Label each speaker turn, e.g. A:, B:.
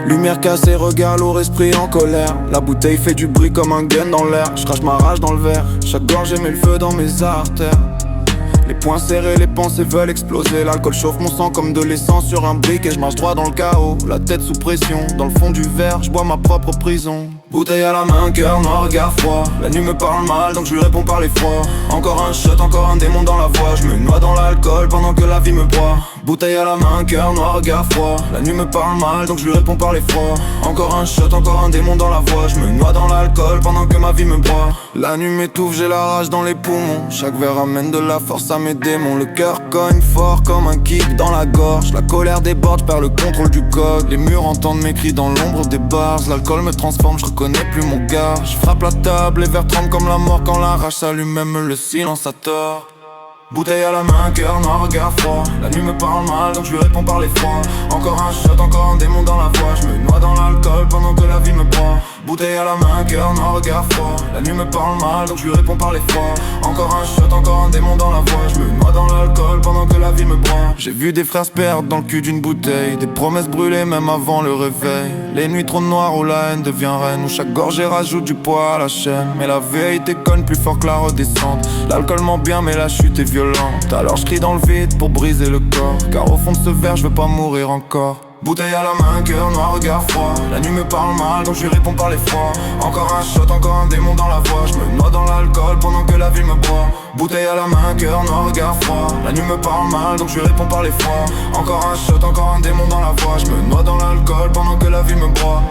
A: Lumière cassée, regard lourd, esprit en colère. La bouteille fait du bruit comme un gun dans l'air. Je crache ma rage dans le verre. Chaque gorgée met le feu dans mes artères. Les poings serrés, les pensées veulent exploser. L'alcool chauffe mon sang comme de l'essence sur un brick. Et je marche droit dans le chaos, la tête sous pression. Dans le fond du verre, je bois ma propre prison. Bouteille à la main, cœur noir, regard froid. La nuit me parle mal, donc je lui réponds par l'effroi. Encore un shot, encore un démon dans la voix. Je me noie dans l'alcool pendant que la vie me broie. Bouteille à la main, cœur noir, regard froid. La nuit me parle mal, donc je lui réponds par l'effroi. Encore un shot, encore un démon dans la voix. Je me noie dans l'alcool pendant que ma vie me broie. La nuit m'étouffe, j'ai la rage dans les poumons. Chaque verre amène de la force à mes démons. Le cœur cogne fort comme un kick dans la gorge. La colère déborde, je perds le contrôle du code. Les murs entendent mes cris dans l'ombre des bars. L'alcool me transforme, je reconnais plus mon gars. Je frappe la table, les verres tremblent comme la mort quand la rage s'allume, même le silence a tort. Bouteille à la main, cœur noir, regard froid. La nuit me parle mal, donc je lui réponds par l'effroi. Encore un shot, encore un démon dans la voix. Je me noie dans l'alcool pendant que la vie me broie. Bouteille à la main, cœur noir, regard froid. La nuit me parle mal, donc je lui réponds par l'effroi. Encore un shot, encore un démon dans la voix. Je me noie dans l'alcool pendant que la vie me broie. J'ai vu des frères se perdre dans le cul d'une bouteille. Des promesses brûlées même avant le réveil. Les nuits trop noires où la haine devient reine. Où chaque gorgée rajoute du poids à la chaîne. Mais la vérité cogne plus fort que la redescente. L'alcool ment bien mais la chute est violente. Alors je crie dans le vide pour briser le corps. Car au fond de ce verre je veux pas mourir encore. Bouteille à la main, cœur noir, regard froid. La nuit me parle mal, donc je lui réponds par l'effroi. Encore un shot, encore un démon dans la voix. Je me noie dans l'alcool pendant que la vie me broie. Bouteille à la main, cœur noir, regard froid. La nuit me parle mal, donc je lui réponds par l'effroi. Encore un shot, encore un démon dans la voix. Je me noie dans l'alcool pendant que la vie me broie.